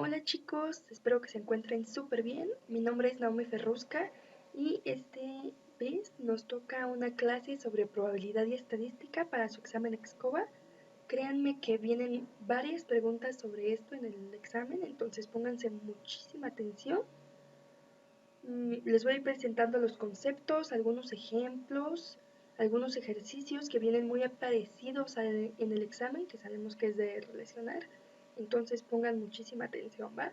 Hola chicos, espero que se encuentren súper bien. Mi nombre es Naomi Ferrusca y este vez nos toca una clase sobre probabilidad y estadística para su examen Excova. Créanme que vienen varias preguntas sobre esto en el examen, entonces pónganse muchísima atención. Les voy a ir presentando los conceptos, algunos ejemplos, algunos ejercicios que vienen muy parecidos en el examen, que sabemos que es de relacionar. Entonces pongan muchísima atención, ¿va?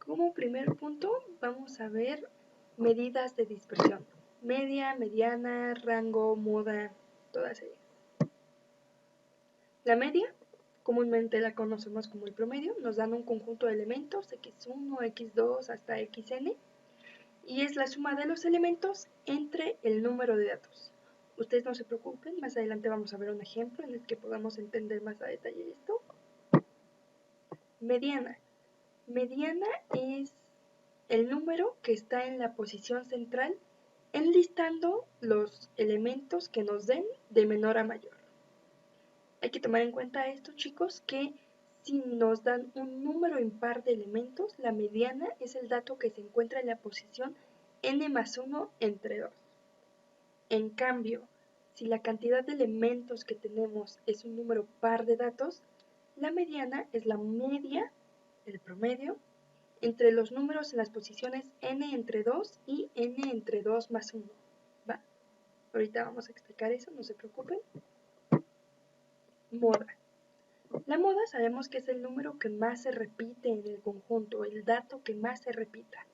Como primer punto vamos a ver medidas de dispersión. Media, mediana, rango, moda, todas ellas. La media, comúnmente la conocemos como el promedio, nos dan un conjunto de elementos x1, x2 hasta xn y es la suma de los elementos entre el número de datos. Ustedes no se preocupen, más adelante vamos a ver un ejemplo en el que podamos entender más a detalle esto. Mediana. Mediana es el número que está en la posición central enlistando los elementos que nos den de menor a mayor. Hay que tomar en cuenta esto, chicos, que si nos dan un número impar de elementos, la mediana es el dato que se encuentra en la posición n más 1 entre 2. En cambio, si la cantidad de elementos que tenemos es un número par de datos, la mediana es la media, el promedio, entre los números en las posiciones n entre 2 y n entre 2 más 1. ¿Va? Ahorita vamos a explicar eso, no se preocupen. Moda. La moda sabemos que es el número que más se repite en el conjunto, el dato que más se repita.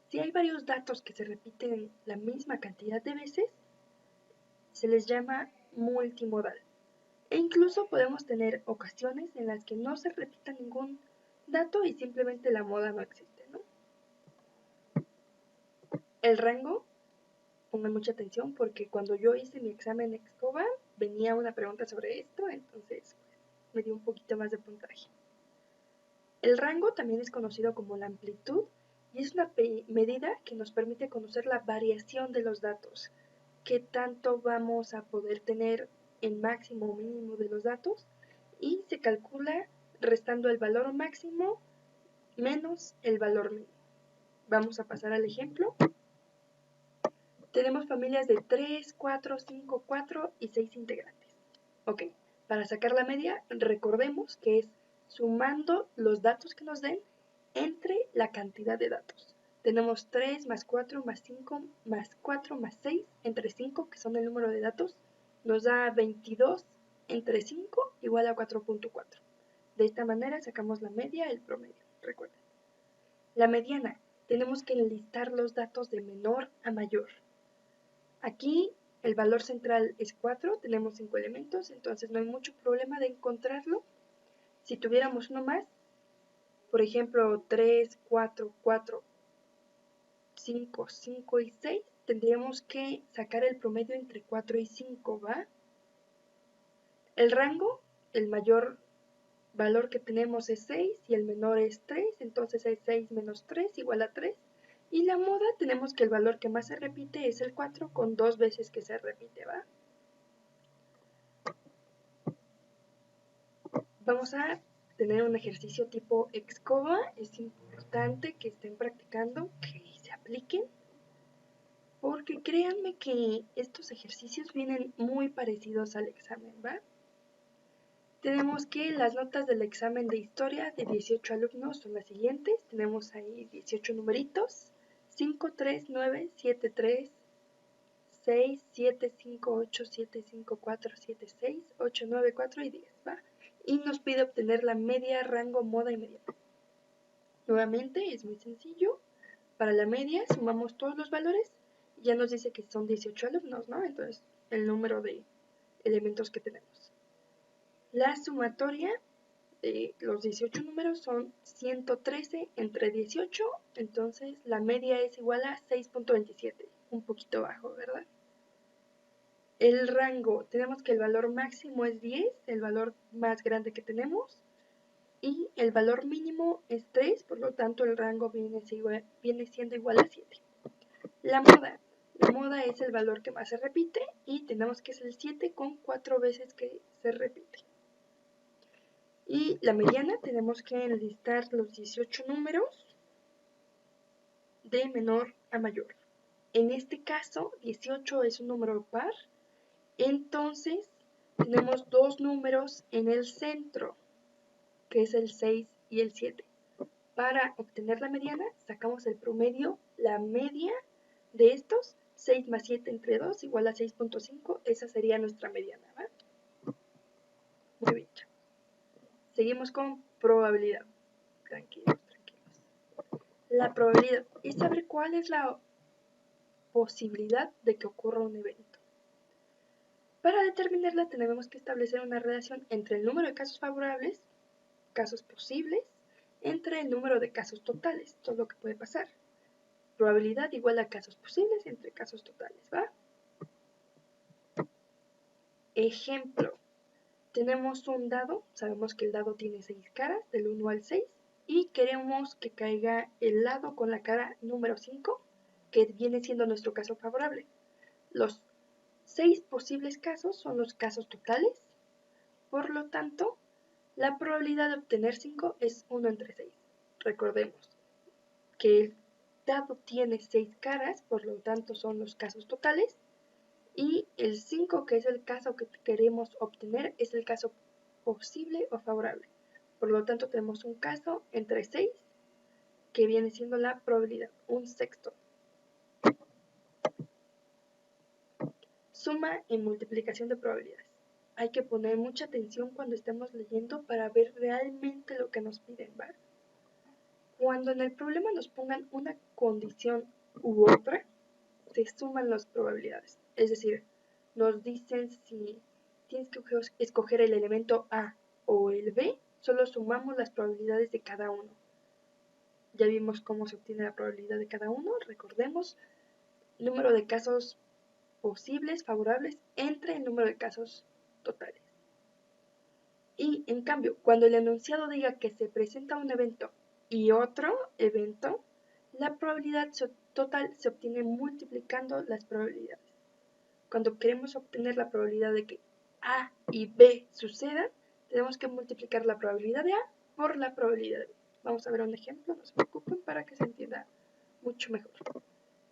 Si hay varios datos que se repiten la misma cantidad de veces, se les llama multimodal. E incluso podemos tener ocasiones en las que no se repita ningún dato y simplemente la moda no existe, ¿no? El rango, pongan mucha atención porque cuando yo hice mi examen Excova venía una pregunta sobre esto, entonces me dio un poquito más de puntaje. El rango también es conocido como la amplitud y es una medida que nos permite conocer la variación de los datos, qué tanto vamos a poder tener en máximo o mínimo de los datos y se calcula restando el valor máximo menos el valor mínimo. Vamos a pasar al ejemplo. Tenemos familias de 3, 4, 5, 4 y 6 integrantes. Ok, para sacar la media, recordemos que es sumando los datos que nos den entre la cantidad de datos. Tenemos 3 más 4 más 5 más 4 más 6 entre 5, que son el número de datos, nos da 22 entre 5 igual a 4.4. De esta manera sacamos la media, el promedio, recuerden. La mediana, tenemos que enlistar los datos de menor a mayor. Aquí el valor central es 4, tenemos 5 elementos, entonces no hay mucho problema de encontrarlo. Si tuviéramos uno más, por ejemplo 3, 4, 4, 5, 5 y 6, tendríamos que sacar el promedio entre 4 y 5, ¿va? El rango, el mayor valor que tenemos es 6 y el menor es 3, entonces es 6 menos 3 igual a 3. Y la moda, tenemos que el valor que más se repite es el 4 con 2 veces que se repite, ¿va? Vamos a tener un ejercicio tipo Excova. Es importante que estén practicando, que se apliquen, porque créanme que estos ejercicios vienen muy parecidos al examen, ¿va? Tenemos que las notas del examen de historia de 18 alumnos son las siguientes. Tenemos ahí 18 numeritos: 5, 3, 9, 7, 3, 6, 7, 5, 8, 7, 5, 4, 7, 6, 8, 9, 4 y 10, ¿va? Y nos pide obtener la media, rango, moda y mediana. Nuevamente es muy sencillo. Para la media sumamos todos los valores y ya nos dice que son 18 alumnos, ¿no? Entonces el número de elementos que tenemos. La sumatoria de los 18 números son 113 entre 18, entonces la media es igual a 6.27, un poquito bajo, ¿verdad? El rango, tenemos que el valor máximo es 10, el valor más grande que tenemos, y el valor mínimo es 3, por lo tanto el rango viene siendo igual a 7. La moda es el valor que más se repite y tenemos que es el 7 con 4 veces que se repite. Y la mediana tenemos que enlistar los 18 números de menor a mayor. En este caso, 18 es un número par, entonces tenemos dos números en el centro, que es el 6 y el 7. Para obtener la mediana, sacamos el promedio, la media de estos, 6 más 7 entre 2 igual a 6.5, esa sería nuestra mediana, ¿va? Muy bien. Seguimos con probabilidad. Tranquilos, tranquilos. La probabilidad es saber cuál es la posibilidad de que ocurra un evento. Para determinarla tenemos que establecer una relación entre el número de casos favorables, casos posibles, entre el número de casos totales, todo lo que puede pasar. Probabilidad igual a casos posibles entre casos totales, ¿va? Ejemplo, tenemos un dado, sabemos que el dado tiene 6 caras, del 1 al 6, y queremos que caiga el lado con la cara número 5, que viene siendo nuestro caso favorable. Los 6 posibles casos son los casos totales, por lo tanto, la probabilidad de obtener 5 es 1 entre 6. Recordemos que el dado tiene 6 caras, por lo tanto son los casos totales, y el 5, que es el caso que queremos obtener, es el caso posible o favorable. Por lo tanto, tenemos un caso entre 6, que viene siendo la probabilidad, un sexto. Suma y multiplicación de probabilidades. Hay que poner mucha atención cuando estemos leyendo para ver realmente lo que nos piden, ¿vale? Cuando en el problema nos pongan una condición u otra, se suman las probabilidades. Es decir, nos dicen si tienes que escoger el elemento A o el B, solo sumamos las probabilidades de cada uno. Ya vimos cómo se obtiene la probabilidad de cada uno. Recordemos, número de casos posibles, favorables, entre el número de casos totales. Y en cambio, cuando el enunciado diga que se presenta un evento y otro evento, la probabilidad total se obtiene multiplicando las probabilidades. Cuando queremos obtener la probabilidad de que A y B sucedan, tenemos que multiplicar la probabilidad de A por la probabilidad de B. Vamos a ver un ejemplo, no se preocupen para que se entienda mucho mejor.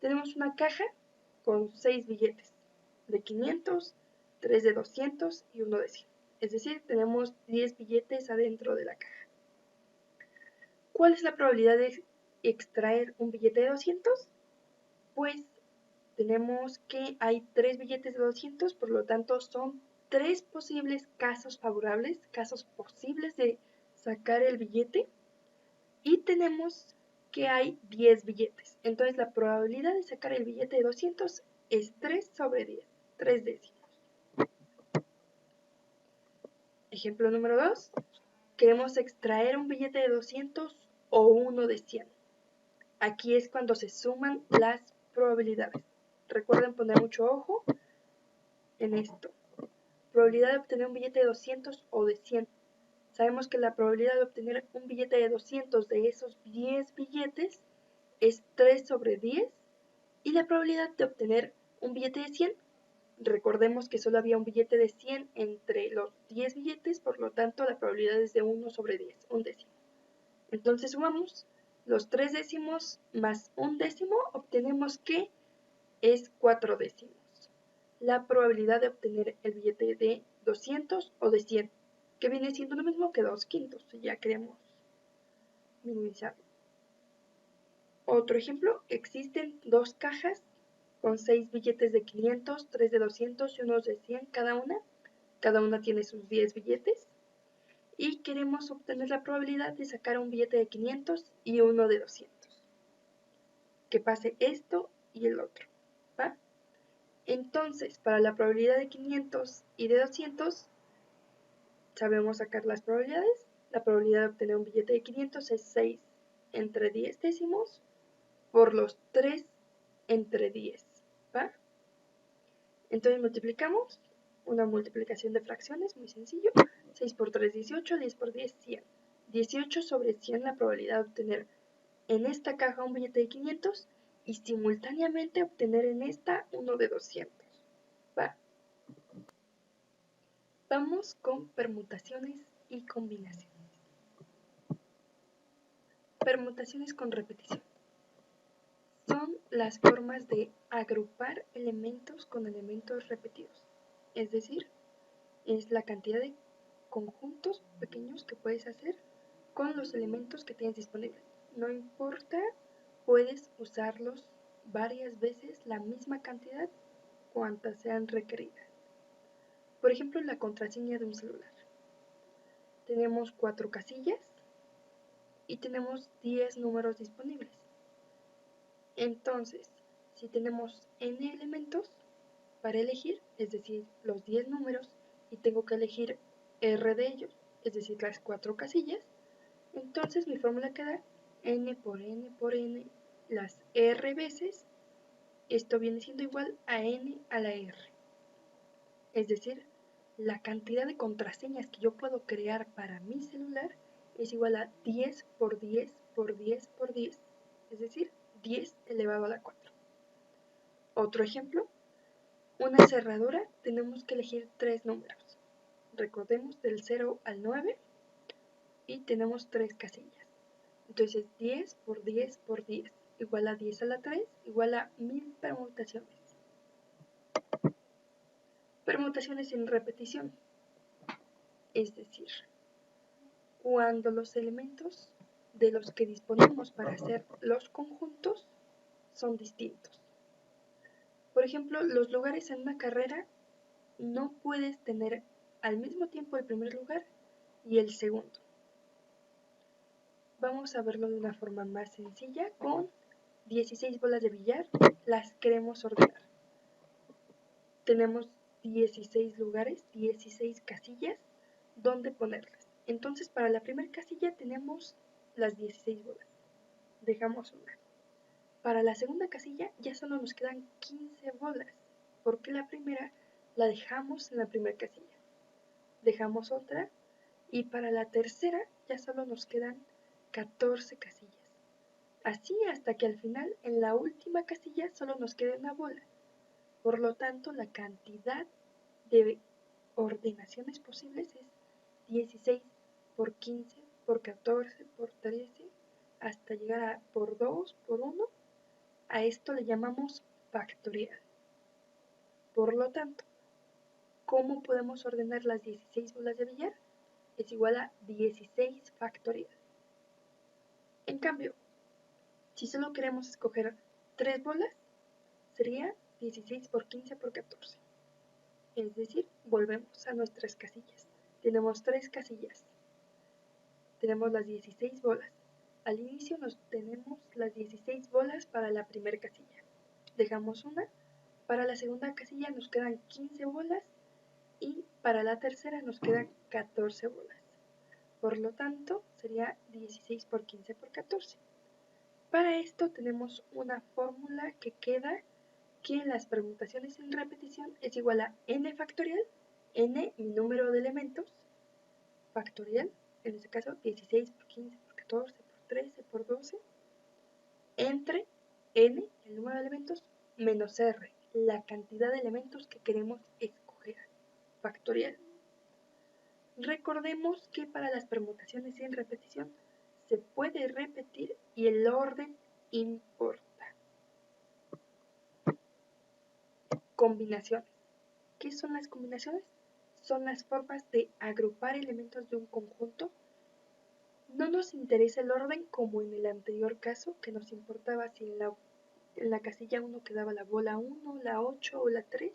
Tenemos una caja con 6 billetes de 500, 3 de 200 y 1 de 100. Es decir, tenemos 10 billetes adentro de la caja. ¿Cuál es la probabilidad de extraer un billete de 200? Pues tenemos que hay 3 billetes de 200, por lo tanto son 3 posibles casos favorables, casos posibles de sacar el billete, y tenemos que hay 10 billetes. Entonces la probabilidad de sacar el billete de 200 es 3 sobre 10, 3 décimos. Ejemplo número 2. Queremos extraer un billete de 200 o uno de 100. Aquí es cuando se suman las probabilidades. Recuerden poner mucho ojo en esto. Probabilidad de obtener un billete de 200 o de 100. Sabemos que la probabilidad de obtener un billete de 200 de esos 10 billetes es 3 sobre 10. Y la probabilidad de obtener un billete de 100, recordemos que solo había un billete de 100 entre los 10 billetes, por lo tanto la probabilidad es de 1 sobre 10, un décimo. Entonces sumamos los 3 décimos más un décimo, obtenemos que es 4 décimos. La probabilidad de obtener el billete de 200 o de 100, que viene siendo lo mismo que 2 quintos, si ya queremos minimizarlo. Otro ejemplo, existen 2 cajas con 6 billetes de 500, 3 de 200 y unos de 100 cada una. Cada una tiene sus 10 billetes. Y queremos obtener la probabilidad de sacar un billete de 500 y uno de 200. Que pase esto y el otro, ¿va? Entonces, para la probabilidad de 500 y de 200, sabemos sacar las probabilidades. La probabilidad de obtener un billete de 500 es 6 entre 10 décimos por los 3 entre 10, ¿va? Entonces multiplicamos, una multiplicación de fracciones, muy sencillo. 6 por 3, 18, 10 por 10, 100. 18 sobre 100 la probabilidad de obtener en esta caja un billete de 500 y simultáneamente obtener en esta uno de 200, ¿va? Vamos con permutaciones y combinaciones. Permutaciones con repetición. Son las formas de agrupar elementos con elementos repetidos. Es decir, es la cantidad de conjuntos pequeños que puedes hacer con los elementos que tienes disponibles. No importa, puedes usarlos varias veces la misma cantidad cuantas sean requeridas. Por ejemplo, la contraseña de un celular. Tenemos 4 casillas y tenemos 10 números disponibles. Entonces, si tenemos n elementos para elegir, es decir, los 10 números, y tengo que elegir r de ellos, es decir, las 4 casillas, entonces mi fórmula queda n por n por n las r veces, esto viene siendo igual a n a la r. Es decir, la cantidad de contraseñas que yo puedo crear para mi celular es igual a 10 por 10 por 10 por 10, es decir, 10 elevado a la 4. Otro ejemplo, una cerradura tenemos que elegir 3 números. Recordemos del 0 al 9 y tenemos 3 casillas. Entonces 10 por 10 por 10 igual a 10 a la 3 igual a 1000 permutaciones. Permutaciones sin repetición. Es decir, cuando los elementos de los que disponemos para hacer los conjuntos son distintos. Por ejemplo, los lugares en una carrera no puedes tener al mismo tiempo el primer lugar y el segundo. Vamos a verlo de una forma más sencilla con 16 bolas de billar, las queremos ordenar. Tenemos 16 lugares, 16 casillas donde ponerlas. Entonces para la primera casilla tenemos las 16 bolas. Dejamos una. Para la segunda casilla ya solo nos quedan 15 bolas, porque la primera la dejamos en la primera casilla. Dejamos otra y para la tercera ya solo nos quedan 14 casillas. Así hasta que al final en la última casilla solo nos quede una bola. Por lo tanto, la cantidad de ordenaciones posibles es 16 por 15 por 14 por 13 hasta llegar a por 2 por 1. A esto le llamamos factorial. Por lo tanto, ¿cómo podemos ordenar las 16 bolas de billar? Es igual a 16 factorial. En cambio, si solo queremos escoger 3 bolas, sería 16 por 15 por 14. Es decir, volvemos a nuestras casillas. Tenemos 3 casillas. Tenemos las 16 bolas. Al inicio tenemos las 16 bolas para la primera casilla. Dejamos una. Para la segunda casilla nos quedan 15 bolas y para la tercera nos quedan 14 bolas. Por lo tanto, sería 16 por 15 por 14. Para esto tenemos una fórmula que queda que en las permutaciones sin repetición es igual a n factorial, n mi número de elementos, factorial, en este caso 16 por 15 por 14 por 13 por 12, entre n, el número de elementos, menos r, la cantidad de elementos que queremos escoger, factorial. Recordemos que para las permutaciones sin repetición se puede repetir y el orden importa. Combinaciones. ¿Qué son las combinaciones? Son las formas de agrupar elementos de un conjunto. No nos interesa el orden como en el anterior caso, que nos importaba si en la casilla 1 quedaba la bola 1, la 8 o la 3.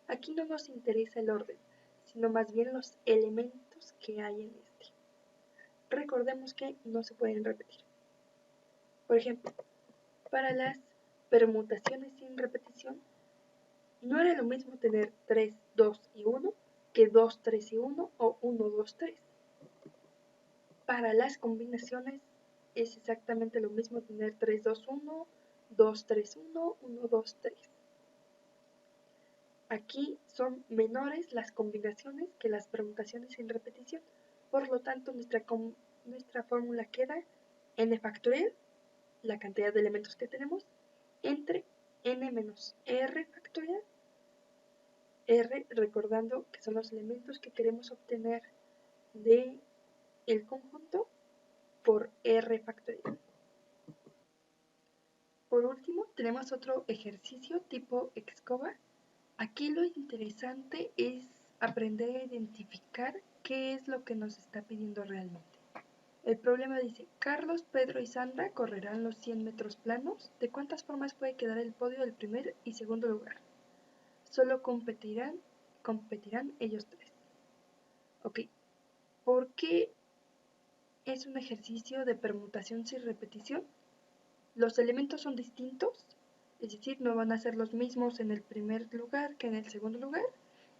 Aquí no nos interesa el orden, sino más bien los elementos que hay en este. Recordemos que no se pueden repetir. Por ejemplo, para las permutaciones sin repetición, no era lo mismo tener 3, 2 y 1 que 2, 3 y 1 o 1, 2, 3. Para las combinaciones es exactamente lo mismo tener 3, 2, 1, 2, 3, 1, 1, 2, 3. Aquí son menores las combinaciones que las permutaciones sin repetición. Por lo tanto, nuestra fórmula queda n factorial, la cantidad de elementos que tenemos, entre n menos r factorial, r recordando que son los elementos que queremos obtener de el conjunto por r factorial. Por último, tenemos otro ejercicio tipo escoba. Aquí lo interesante es aprender a identificar qué es lo que nos está pidiendo realmente. El problema dice, Carlos, Pedro y Sandra correrán los 100 metros planos. ¿De cuántas formas puede quedar el podio del primer y segundo lugar? Solo competirán ellos tres. Ok, ¿por qué es un ejercicio de permutación sin repetición? Los elementos son distintos, es decir, no van a ser los mismos en el primer lugar que en el segundo lugar,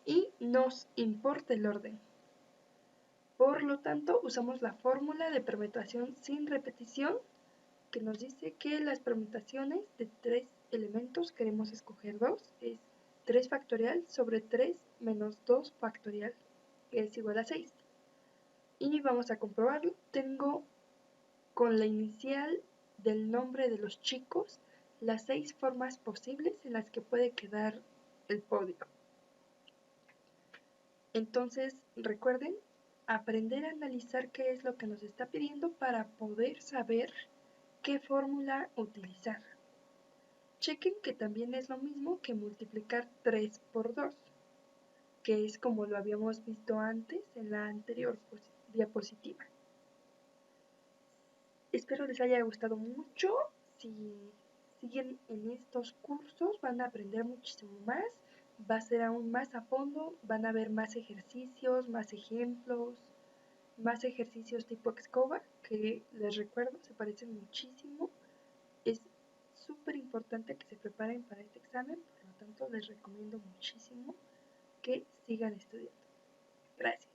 y nos importa el orden. Por lo tanto, usamos la fórmula de permutación sin repetición, que nos dice que las permutaciones de 3 elementos, queremos escoger 2, es 3 factorial sobre 3 menos 2 factorial, que es igual a 6. Y vamos a comprobarlo. Tengo con la inicial del nombre de los chicos las 6 formas posibles en las que puede quedar el podio. Entonces, recuerden, aprender a analizar qué es lo que nos está pidiendo para poder saber qué fórmula utilizar. Chequen que también es lo mismo que multiplicar 3 por 2, que es como lo habíamos visto antes en la anterior diapositiva. Espero les haya gustado mucho. Si siguen en estos cursos van a aprender muchísimo más. Va a ser aún más a fondo. Van a ver más ejercicios, más ejemplos, más ejercicios tipo escoba, que les recuerdo, se parecen muchísimo. Es súper importante que se preparen para este examen, por lo tanto les recomiendo muchísimo que sigan estudiando. Gracias.